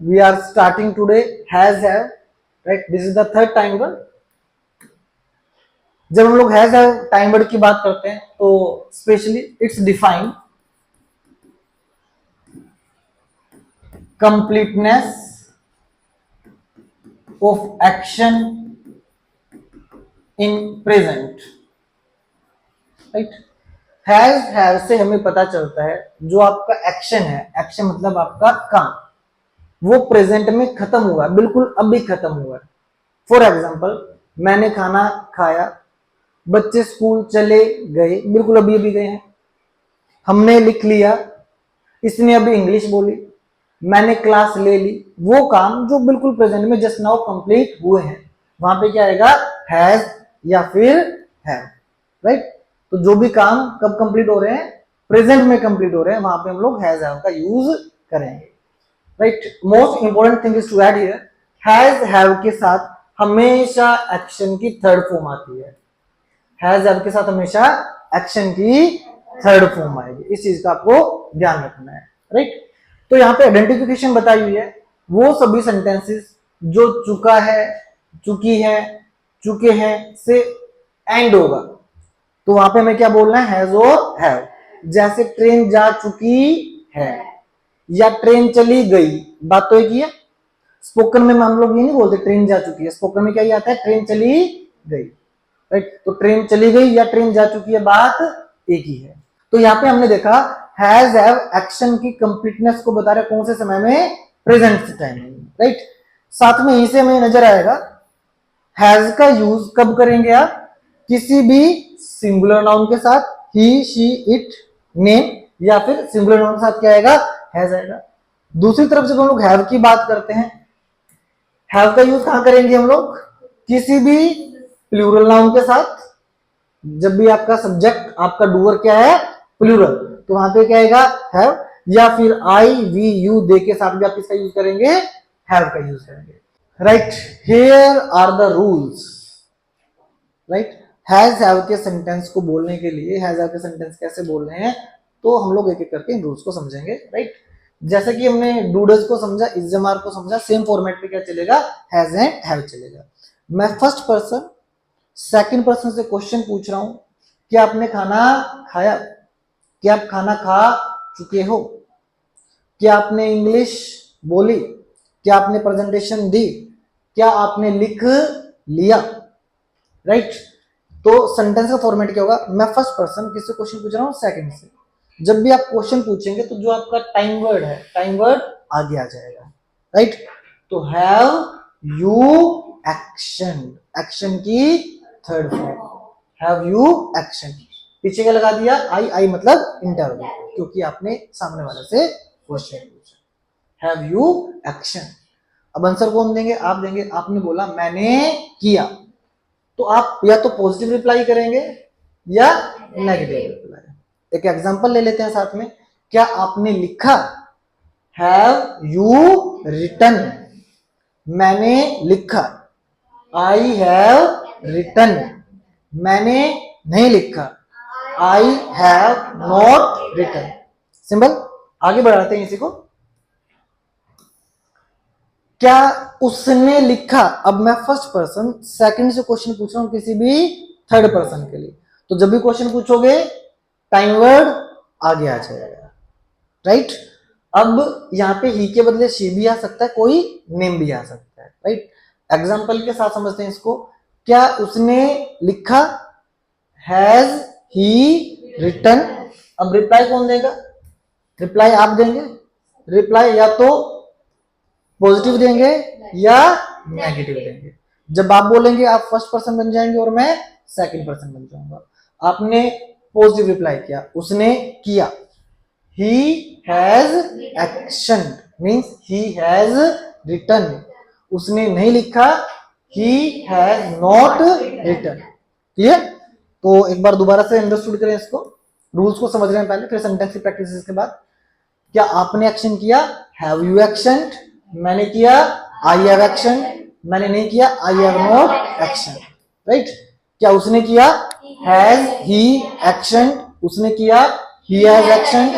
We are starting today has have, right? This is the third time word. जब हम लोग has have time word की बात करते हैं तो specially it's defined completeness of action in present, right? Has have से हमें पता चलता है जो आपका एक्शन है, एक्शन मतलब आपका काम, वो प्रेजेंट में खत्म हुआ, बिल्कुल अभी खत्म हुआ। फॉर एग्जाम्पल, मैंने खाना खाया, बच्चे स्कूल चले गए, बिल्कुल अभी अभी गए हैं। हमने लिख लिया, इसने अभी इंग्लिश बोली, मैंने क्लास ले ली, वो काम जो बिल्कुल प्रेजेंट में जस्ट नाउ कंप्लीट हुए हैं, वहां पे क्या आएगा? हैज या फिर हैव, राइट? तो जो भी काम कब कंप्लीट हो रहे हैं, प्रेजेंट में कंप्लीट हो रहे हैं, वहां पे हम लोग हैज हैव का यूज करेंगे, right? Most important thing is to add here, has have के साथ हमेशा एक्शन की थर्ड फॉर्म आती है। हैज हैव के साथ हमेशा एक्शन की थर्ड फॉर्म आएगी, इस चीज का आपको ध्यान रखना है, राइट? तो यहाँ पे आइडेंटिफिकेशन बताई हुई है, वो सभी सेंटेंसेस जो चुका है, चुकी है, चुके हैं से एंड होगा, तो वहां पे हमें क्या बोलना है? हैज और हैव। जैसे ट्रेन जा चुकी है या ट्रेन चली गई, बात तो एक ही है। स्पोकन में हम लोग ये नहीं बोलते ट्रेन जा चुकी है, स्पोकन में क्या ही आता है? ट्रेन चली गई, राइट? तो ट्रेन चली गई या ट्रेन जा चुकी है, बात एक ही है। तो यहाँ पे हमने देखा हैज हैव एक्शन की कंप्लीटनेस को बता रहा है, कौन से समय में? प्रेजेंट टाइम में, राइट? साथ में यहीं से हमें नजर आएगा हैज का यूज कब करेंगे आप? किसी भी सिंगुलर नाउन के साथ, ही, शी, इट, नेम, या फिर सिंगुलर नाउन के साथ क्या आएगा? हैज आएगा। दूसरी तरफ जब हम लोग हैव की बात करते हैं, हैव का यूज कहां करेंगे हम लोग? किसी भी प्लूरल नाउन के साथ, जब भी आपका सब्जेक्ट, आपका डूअर क्या है? प्लूरल, तो वहां पे क्या आएगा? हैव। या फिर आई, वी, यू दे के साथ भी आप किसका यूज करेंगे? हैव का यूज करेंगे, right? Here are the rules, right? Has have के सेंटेंस को बोलने के लिए, हैज हैव के सेंटेंस कैसे बोल रहे हैं, तो हम लोग एक एक करके इन रूल्स को समझेंगे, राइट? जैसे कि हमने डूडल्स को समझा, इजमार को समझा, सेम फॉर्मेट पे क्या चलेगा? हैज एंड हैव चलेगा। मैं फर्स्ट पर्सन सेकंड पर्सन से क्वेश्चन पूछ रहा हूं, क्या आपने खाना खाया? क्या आप खाना खा चुके हो? क्या आपने इंग्लिश बोली? क्या आपने प्रेजेंटेशन दी? क्या आपने लिख लिया, राइट? तो सेंटेंस का फॉर्मेट क्या होगा? मैं फर्स्ट पर्सन किससे क्वेश्चन पूछ रहा हूं? सेकंड से। जब भी आप क्वेश्चन पूछेंगे तो जो आपका टाइम वर्ड है, टाइम वर्ड आगे आ जाएगा, राइट? तो हैव यू एक्शन, एक्शन की third form, have you action. पीछे क्या लगा दिया? आई, आई मतलब इंटरव्यू, क्योंकि आपने सामने वाले से क्वेश्चन पूछा। Have you action. अब आंसर कौन देंगे? आप देंगे। आपने बोला मैंने किया, तो आप या तो पॉजिटिव रिप्लाई करेंगे या नेगेटिव रिप्लाई। एक एग्जांपल ले लेते हैं साथ में। क्या आपने लिखा? Have you written? मैंने लिखा, आई हैव रिटन। मैंने नहीं लिखा, I have not written. Simple. आगे बढ़ाते हैं इसी को। क्या उसने लिखा? अब मैं फर्स्ट पर्सन सेकंड से क्वेश्चन पूछ रहा हूं किसी भी थर्ड पर्सन के लिए, तो जब भी क्वेश्चन पूछोगे टाइम वर्ड आगे आ जाएगा, राइट? अब यहाँ पे ही के बदले शी भी आ सकता है, कोई नेम भी आ सकता है, राइट? एग्जाम्पल के साथ समझते हैं इसको। क्या उसने लिखा? Has he written? अब रिप्लाई कौन देगा? रिप्लाई आप देंगे। रिप्लाई या तो पॉजिटिव देंगे या नेगेटिव देंगे। जब आप बोलेंगे आप फर्स्ट पर्सन बन जाएंगे और मैं सेकंड पर्सन बन जाऊंगा। आपने पॉजिटिव रिप्लाई किया, उसने किया। He has action means he has written. उसने नहीं लिखा, he has not written. Clear? तो एक बार दोबारा से अंडरस्टूड करें इसको, रूल्स को समझ रहे हैं पहले, फिर सेंटेंस की प्रैक्टिस के बाद। क्या आपने एक्शन किया? Have you action? मैंने किया, आई हैव एक्शन। मैंने नहीं किया, आई हैव नॉट एक्शन, राइट? क्या उसने किया? Has he action? उसने किया, ही हैज एक्शन।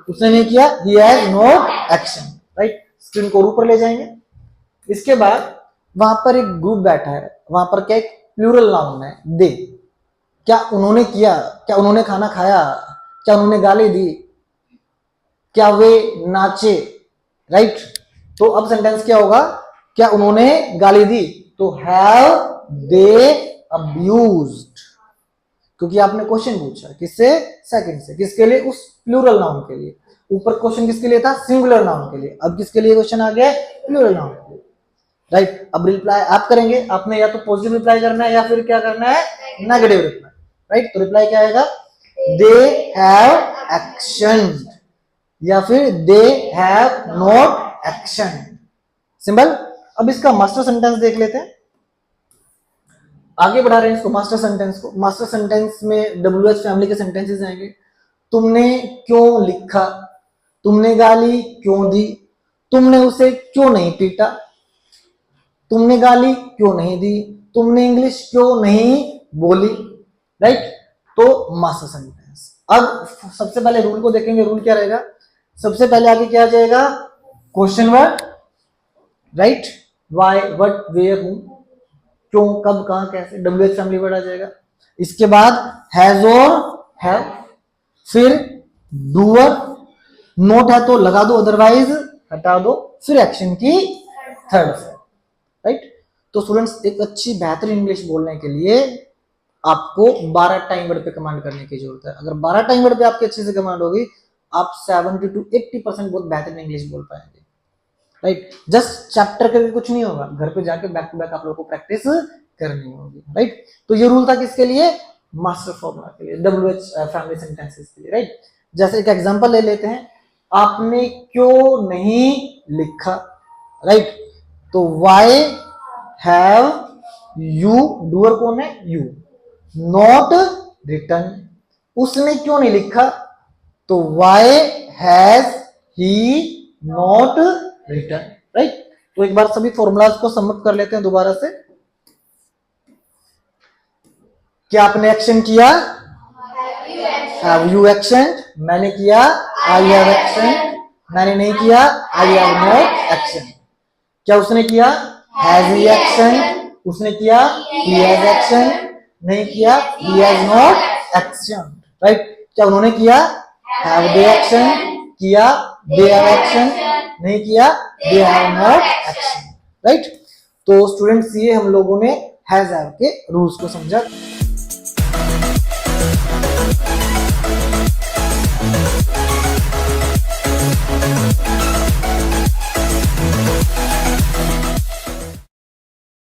उसने नहीं किया, he has not action, right? Screen को ऊपर ले जाएंगे। इसके बाद वहां पर एक ग्रुप बैठा है, वहां पर क्या एक प्लूरल नाउन है, दे। क्या उन्होंने किया, क्या उन्होंने खाना खाया, क्या उन्होंने गाली दी, क्या वे नाचे, राइट। तो अब सेंटेंस क्या होगा, क्या उन्होंने गाली दी, तो हैव दे अब्यूज्ड, क्योंकि आपने क्वेश्चन पूछा किससे, सेकंड से, किसके लिए, उस प्लूरल नाउन के लिए। ऊपर क्वेश्चन किसके लिए था, सिंगुलर नाउन के लिए, अब किसके लिए क्वेश्चन आ गया, प्लूरल नाउन के लिए, राइट। अब रिप्लाई आप करेंगे, आपने या तो पॉजिटिव रिप्लाई करना है या फिर क्या करना है, नेगेटिव रिप्लाई, राइट। तो रिप्लाई क्या आएगा, दे हैव एक्शन या फिर they have not action, simple. अब इसका मास्टर सेंटेंस देख लेते हैं, आगे बढ़ा रहे हैं इसको मास्टर सेंटेंस को। मास्टर सेंटेंस में WH फैमिली के सेंटेंसेस आएंगे। तुमने क्यों लिखा, तुमने गाली क्यों दी, तुमने उसे क्यों नहीं पीटा, तुमने गाली क्यों नहीं दी, तुमने इंग्लिश क्यों नहीं बोली, राइट। तो मास्टर सेंटेंस। अब सबसे पहले रूल को देखेंगे, रूल क्या रहेगा, सबसे पहले आगे क्या आ जाएगा, question word, right, why what where who, क्यों कब कहां कैसे, WH फैमिली वर्ड आ जाएगा। इसके बाद हैज और हैव, फिर डूअर, नोट है तो लगा दो अदरवाइज हटा दो, फिर एक्शन की थर्ड फॉर्म, राइट। तो स्टूडेंट्स एक अच्छी बेहतरीन इंग्लिश बोलने के लिए आपको 12 टाइम वर्ड पे कमांड करने की जरूरत है। अगर 12 टाइम वर्ड पे आपकी अच्छे से कमांड होगी, आप 70 to 80% बहुत बेहतरीन इंग्लिश बोल पाएंगे, राइट। जस्ट चैप्टर करके कुछ नहीं होगा, घर पे जाके बैक टू बैक आप लोगों को प्रैक्टिस करनी होगी, राइट। तो ये रूल था किसके लिए, मास्टर फॉर्मूला के लिए, WH फैमिली सेंटेंसेस के लिए, राइट। जैसे एक एग्जांपल ले लेते हैं, आपने क्यों नहीं लिखा, राइट। तो वाई हैव यू, डूअर कौन है, यू, नॉट रिटन, उसने क्यों नहीं लिखा, तो why has he not written, right. तो एक बार सभी फॉर्मूलाज को सबमिट कर लेते हैं दोबारा से। क्या आपने एक्शन किया, हैव यू एक्शन, मैंने किया आई हैव एक्शन, मैंने नहीं किया आई हैव नॉट एक्शन। क्या उसने किया, हैज ही एक्शन, उसने किया ही हैज एक्शन, नहीं किया he has not action, right. क्या उन्होंने किया, हैव दे एक्शन, किया दे हैव एक्शन, नहीं किया they have not action, right. तो स्टूडेंट्स ये हम लोगों ने हैज हैव के रूल्स को समझा।